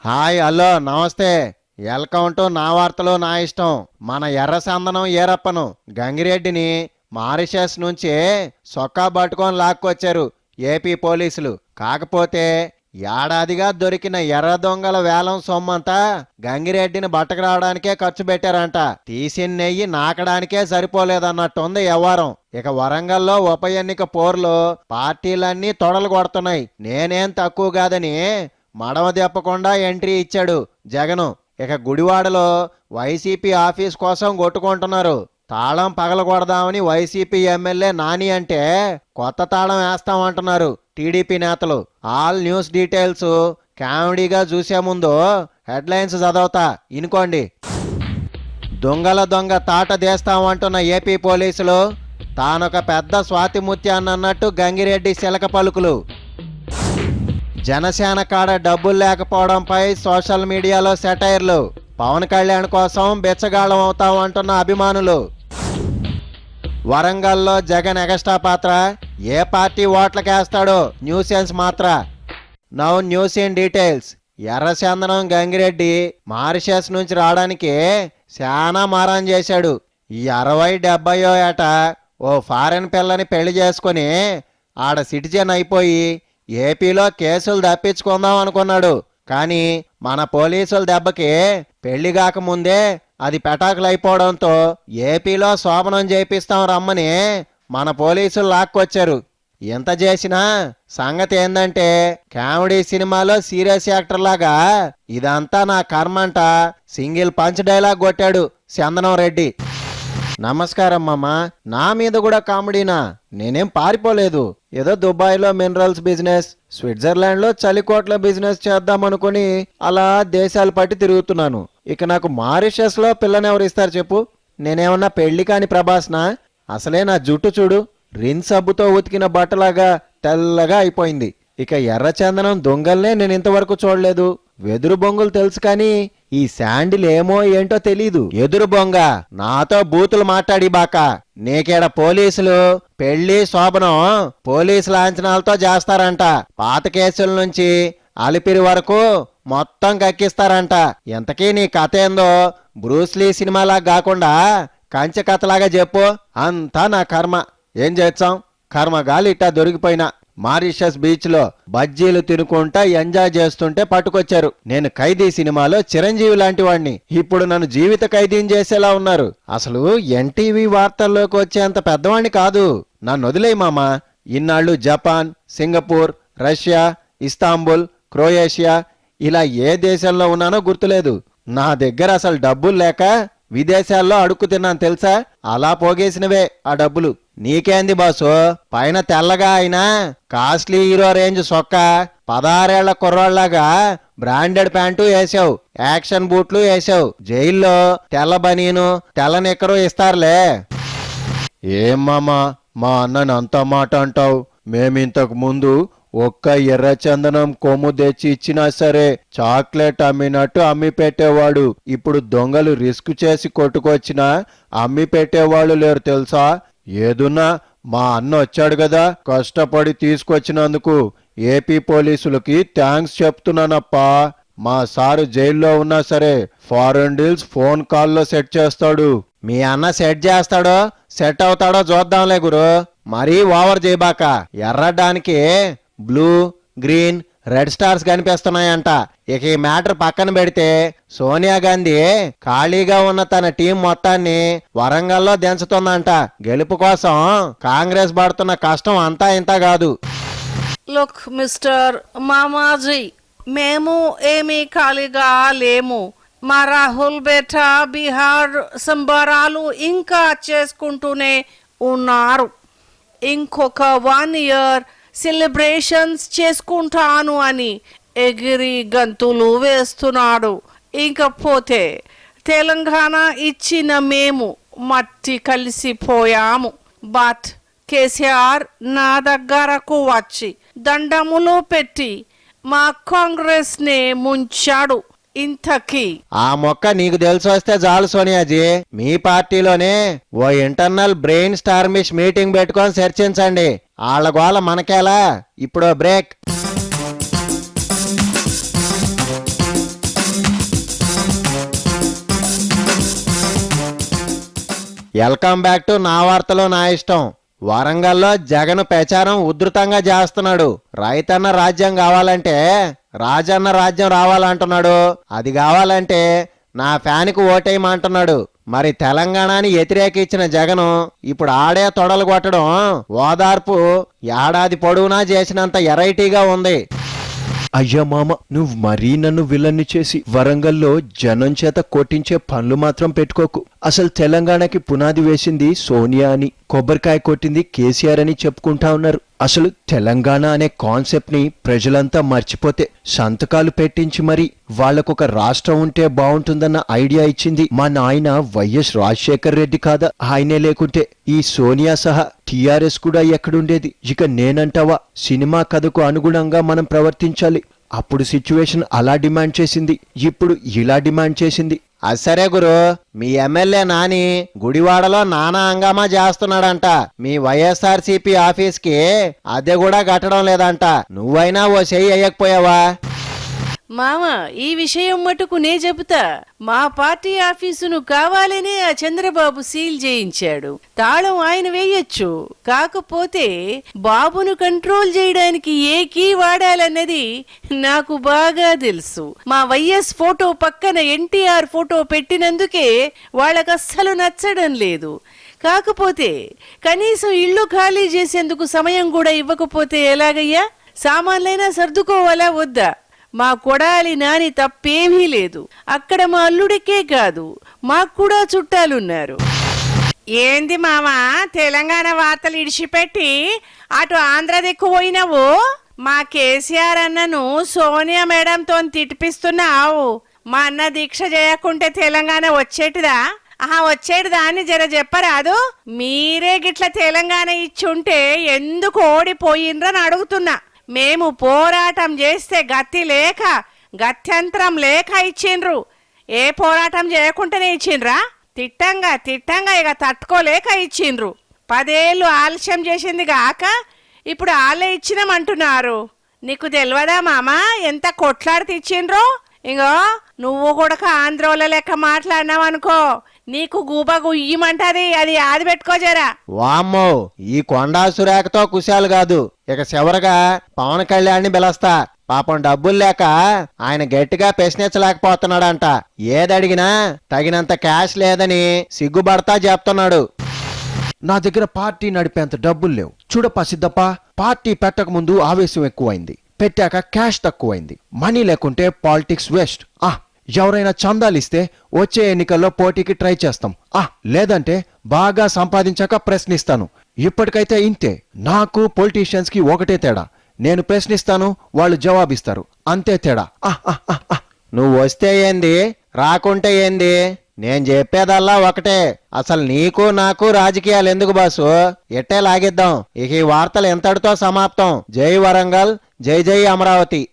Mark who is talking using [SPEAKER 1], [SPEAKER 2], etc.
[SPEAKER 1] Hi hello నమస్తే. Welcome to నా వార్తలు నా ఇష్టం. మన ఎర్రచందనం ఏరప్పను గంగిరెడ్డిని మారిషస్ నుంచి సొక్కా పట్టుకొని లాక్కొచ్చారు ఏపీ పోలీసులు. కాకపోతే ఏడాదిగా దొరికిన ఎర్ర దొంగల వేలం సొమ్మంతా గంగిరెడ్డిని బట్టకరావడానికే ఖర్చు పెట్టారంట. తీసిన నెయ్యి నాకడానికే సరిపోలేదన్నట్టుంది వ్యవహారం. ఇక వరంగల్లో ఉప ఎన్నిక పోర్లు పార్టీలన్నీ తొడలు కొడుతున్నాయి. నేనేం తక్కువ కాదని మడమ తెప్పకుండా ఎంట్రీ ఇచ్చాడు జగను. ఇక గుడివాడలో వైసీపీ ఆఫీస్ కోసం కొట్టుకుంటున్నారు. తాళం పగలగొడదామని వైసీపీ ఎమ్మెల్యే నాని అంటే కొత్త తాళం వేస్తామంటున్నారు టీడీపీ నేతలు. ఆల్ న్యూస్ డీటెయిల్స్ కామెడీగా చూసే ముందు హెడ్లైన్స్ చదవతా ఇనుకోండి. దొంగ తాట దేస్తామంటున్న ఏపీ పోలీసులు తానొక పెద్ద స్వాతిముత్యాన్నట్టు గంగిరెడ్డి శిలక పలుకులు. జనసేన కాడ డబ్బులు లేకపోవడంపై సోషల్ మీడియాలో సెటైర్లు. పవన్ కళ్యాణ్ కోసం బెచ్చగాళం అవుతామంటున్న అభిమానులు. వరంగల్లో జగన్ ఎగస్ట్రా పాత్ర, ఏ పార్టీ ఓట్లకేస్తాడో న్యూసెన్స్ మాత్ర. Now news in details. ఎర్రచందనం గంగిరెడ్డి మారిషస్ నుంచి రావడానికి శానా మారం చేశాడు. ఈ 60-70 ఏట ఓ ఫారెన్ పిల్లని పెళ్లి చేసుకుని ఆడ సిటిజన్ అయిపోయి ఏపీలో కేసులు తప్పించుకుందాం అనుకున్నాడు. కానీ మన పోలీసుల దెబ్బకి పెళ్లి కాకముందే అది పెటాకులైపోవడంతో ఏపీలో శోభనం చేపిస్తాం రమ్మని మన పోలీసులు లాక్కొచ్చారు. ఎంత చేసినా సంగతి ఏందంటే కామెడీ సినిమాలో సీరియస్ యాక్టర్ లాగా ఇదంతా నా కర్మంట సింగిల్ పంచ్ డైలాగ్ కొట్టాడు చందనం రెడ్డి. నమస్కారం మామ. నా మీద కూడా కామెడీనా? నేనేం పారిపోలేదు. ఏదో దుబాయ్లో మినరల్స్ బిజినెస్, స్విట్జర్లాండ్లో చలికోట్ల బిజినెస్ చేద్దామనుకుని అలా దేశాలు పట్టి తిరుగుతున్నాను. ఇక నాకు మారిషస్లో పిల్లనెవరు ఇస్తారు చెప్పు? నేనేమన్నా పెళ్లి కాని ప్రభాస్నా? అసలే నా జుట్టు చూడు, రిన్ సబ్బుతో ఉతికిన బట్టలాగా తెల్లగా అయిపోయింది. ఇక ఎర్రచందనం దొంగల్నే నేను ఇంతవరకు చూడలేదు. వెదురు బొంగులు తెలుసు కానీ ఈ శాండిల్ ఏమో ఏంటో తెలీదు. ఎదురు బొంగ నాతో బూతులు మాట్లాడి బాక. నీకేడ పోలీసులు పెళ్లి శోభనం పోలీసు లాంఛనాలతో చేస్తారంట. పాత కేసుల నుంచి అలిపిరి వరకు మొత్తం కక్కిస్తారంట. ఎంతకీ నీ కథ ఏందో బ్రూస్లీ సినిమాలా కాకుండా కంచె కథలాగా చెప్పు. అంతా నా కర్మ. ఏం చేస్తాం, కర్మగాలి ఇట్టా దొరికిపోయినా. మారిషస్ బీచ్ లో బజ్జీలు తినుకుంటా ఎంజాయ్ చేస్తుంటే పట్టుకొచ్చారు. నేను ఖైదీ సినిమాలో చిరంజీవి లాంటి వాడిని. ఇప్పుడు నన్ను జీవిత ఖైదీని చేసేలా ఉన్నారు. అసలు ఎన్టీవీ వార్తల్లోకి వచ్చేంత పెద్దవాణ్ణి కాదు. నన్ను వదిలేయి మామ. ఇన్నాళ్ళు Japan, Singapore, Russia, Istanbul, Croatia ఇలా ఏ దేశంలో ఉన్నానో గుర్తులేదు. నా దగ్గర అసలు డబ్బులు లేక విదేశాల్లో అడుక్కు తిన్నాను తెలుసా? అలా పోగేసినవే ఆ డబ్బులు. నీకేంది బాసు, పైన తెల్లగా అయినా కాస్ట్లీ హీరో రేంజ్ సొక్క, 16 ఏళ్ల కుర్రాళ్లాగా బ్రాండెడ్ ప్యాంటు వేసావు, యాక్షన్ బూట్లు వేసావు. జైల్లో తెల్ల బనీను తెల్ల నిక్కరు ఇస్తారులే. ఏం మామా మా అన్నని అంత మాట అంటావు? మేమింతకు ముందు ఒక్క ఎర్రచందనం కొమ్ము తెచ్చి ఇచ్చినా సరే చాక్లెట్ అమ్మినట్టు అమ్మి పెట్టేవాడు. ఇప్పుడు దొంగలు రిస్క్ చేసి కొట్టుకొచ్చినా అమ్మి పెట్టేవాళ్ళు లేరు తెలుసా? ఏదున్నా మా అన్న వచ్చాడు కదా, కష్టపడి తీసుకొచ్చినందుకు ఏపీ పోలీసులకి థ్యాంక్స్ చెప్తున్నానప్పా. మా సారు జైల్లో ఉన్నా సరే ఫారెన్ డీల్స్ ఫోన్ కాల్లో సెట్ చేస్తాడు. మీ అన్న సెట్ చేస్తాడో సెట్ అవుతాడో చూద్దాంలే గురు. మరీ ఓవర్ చేయబాక. ఎర్రడానికి బ్లూ, గ్రీన్, రెడ్ స్టార్స్ కనిపిస్తున్నాయంట. ఇక ఈ మ్యాటర్ పక్కన పెడితే సోనియా గాంధీ ఖాళీగా ఉన్న తన టీం మొత్తాన్ని వరంగల్లో దించుతుందంట. గెలుపు కోసం కాంగ్రెస్ పడుతున్న కష్టం అంతా ఇంత కాదు.
[SPEAKER 2] లుక్ మిస్టర్ మామాజీ, మేము ఏమీ ఖాళీగా లేము. మా రాహుల్ బేటా బీహార్ సంబరాలు ఇంకా చేసుకుంటూనే ఉన్నారు. ఇంకొక 1 year సెలబ్రేషన్స్ చేసుకుంటాను అని ఎగిరి గంతులు వేస్తున్నాడు. ఇంకపోతే తెలంగాణ ఇచ్చిన మేము మట్టి కలిసిపోయాము. బట్ కేసీఆర్ నా దగ్గరకు వచ్చి దండములు పెట్టి మా కాంగ్రెస్ నే ముంచాడు. ఇంతకీ
[SPEAKER 1] ఆ మొక్క నీకు తెలిసి వస్తే చాలు సోనియాజీ. మీ పార్టీలోనే ఓ ఇంటర్నల్ బ్రెయిన్ స్టార్మిష్ మీటింగ్ పెట్టుకొని చర్చించండి. వాళ్ళ గోళ మనకేలా. ఇప్పుడు బ్రేక్. వెల్కమ్ బ్యాక్ టు నా వార్తలో నా ఇష్టం. వరంగల్లో జగన్ ప్రచారం ఉధృతంగా చేస్తున్నాడు. రైతన్న రాజ్యం కావాలంటే రాజన్న రాజ్యం రావాలంటున్నాడు. అది కావాలంటే నా ఫ్యాన్కి ఓటేయమంటున్నాడు. మరి తెలంగాణని వ్యతిరేకించిన జగను ఇప్పుడు ఆడే తొడలు కొట్టడం ఓదార్పు ఏడాది పొడవునా చేసినంత ఎరైటీగా ఉంది.
[SPEAKER 3] అయ్యా మామ, నువ్వు మరీ నన్ను విలన్ని చేసి వరంగల్లో జనం చేత కొట్టించే పనులు మాత్రం పెట్టుకోకు. అసలు తెలంగాణకి పునాది వేసింది సోనియా అని, కొబ్బరికాయ కొట్టింది కేసీఆర్ అని చెప్పుకుంటా ఉన్నారు. అసలు తెలంగాణ అనే కాన్సెప్ట్ ని ప్రజలంతా మర్చిపోతే సంతకాలు పెట్టించి మరి వాళ్లకొక రాష్ట్రం ఉంటే బాగుంటుందన్న ఐడియా ఇచ్చింది మా నాయన వైఎస్ రాజశేఖర్ రెడ్డి కాదా? ఆయనే లేకుంటే ఈ సోనియా సహా టీఆర్ఎస్ కూడా ఎక్కడుండేది? ఇక నేనంటావా, సినిమా కథకు అనుగుణంగా మనం ప్రవర్తించాలి. అప్పుడు సిచ్యువేషన్ అలా డిమాండ్ చేసింది, ఇప్పుడు ఇలా డిమాండ్ చేసింది.
[SPEAKER 1] అసరే గురు, మీ ఎమ్మెల్యే నాని గుడివాడలో నానా హంగామా చేస్తున్నాడంట. మీ వైఎస్ఆర్సీపీ ఆఫీస్కి అద్దె కూడా కట్టడం లేదంట. నువ్వైనా ఓ చెయ్యి వేయకపోయావా?
[SPEAKER 2] మామ, ఈ విషయం మటుకు నే చెబుతా. మా పార్టీ ఆఫీసును కావాలనే ఆ చంద్రబాబు సీల్ చేయించాడు. తాళం ఆయన వేయొచ్చు, కాకపోతే బాబును కంట్రోల్ చేయడానికి ఏ కీ వాడాలన్నది నాకు బాగా తెలుసు. మా వైఎస్ ఫోటో పక్కన ఎన్టీఆర్ ఫోటో పెట్టినందుకే వాళ్ళకు అస్సలు నచ్చడం లేదు. కాకపోతే కనీసం ఇల్లు ఖాళీ చేసేందుకు సమయం కూడా ఇవ్వకపోతే ఎలాగయ్యా? సామాన్లైనా సర్దుకోవాలా వద్దా? మా కొడాలి నాని తప్పేమీ లేదు. అక్కడ మా అల్లుడికే కాదు, మాకు కూడా చుట్టాలున్నారు. ఏంది మామా, తెలంగాణ వార్తలు ఇడిచిపెట్టి అటు ఆంధ్ర దిక్కు పోయినావు? మా కేసీఆర్ అన్నను సోనియా మేడంతో తిట్టిపిస్తున్నావు. మా అన్న దీక్ష చేయకుంటే తెలంగాణ వచ్చేటిదా? వచ్చేటిదా అని జర చెప్పరాదు. మీరే గిట్ల తెలంగాణ ఇచ్చుంటే ఎందుకు ఓడిపోయిండ్రని అడుగుతున్నా. మేము పోరాటం చేస్తే గత్తి లేక గత్యంతరం లేక ఇచ్చిండ్రు. ఏ పోరాటం చేయకుండానే ఇచ్చిండ్రా? తిట్టంగా ఇక తట్టుకోలేక ఇచ్చిండ్రు. 10 ఏళ్ళు ఆలస్యం చేసింది గాక ఇప్పుడు ఆలే ఇచ్చినామంటున్నారు. నీకు తెలియదా మామా ఎంత కొట్లాడితే ఇచ్చిండ్రో? ఇంగో నువ్వు కూడా ఆంధ్రోల లెక్క మాట్లాడినావనుకో, నీకు గూబ గుయ్యమంటది. అది ఆది పెట్టుకోజరా.
[SPEAKER 1] వామ్మో, ఈ కొండా సురేఖతో కుశాలు కాదు. ఇక చివరగా పవన్ కళ్యాణ్ని పిలుస్తా. పాపం డబ్బులు లేక ఆయన గట్టిగా ప్రశ్నించలేకపోతున్నాడంట. ఏదడిగినా తగినంత క్యాష్ లేదని సిగ్గుపడతా చెప్తున్నాడు.
[SPEAKER 3] నా దగ్గర పార్టీ నడిపేంత డబ్బులు లేవు. చూడప్పా సిద్ధప్ప, పార్టీ పెట్టక ముందు ఆవేశం ఎక్కువైంది, పెట్టాక క్యాష్ తక్కువైంది. మనీ లేకుంటే పాలిటిక్స్ వేస్ట్. ఎవరైనా చందాలిస్తే వచ్చే ఎన్నికల్లో పోటీకి ట్రై చేస్తాం. లేదంటే బాగా సంపాదించాక ప్రశ్నిస్తాను. ఇప్పటికైతే ఇంతే. నాకు పొలిటీషియన్స్ కి ఒకటే తేడా, నేను ప్రశ్నిస్తాను, వాళ్ళు జవాబిస్తారు, అంతే తేడా.
[SPEAKER 1] నువ్వు వస్తే ఏంది, రాకుంటే ఏంది, నేను చెప్పేదల్లా ఒకటే. అసలు నీకు నాకు రాజకీయాలు ఎందుకు బాసు? ఎట్టే లాగిద్దాం. ఇక ఈ వార్తలు ఎంతటితో సమాప్తం. జై వరంగల్, జై జై అమరావతి.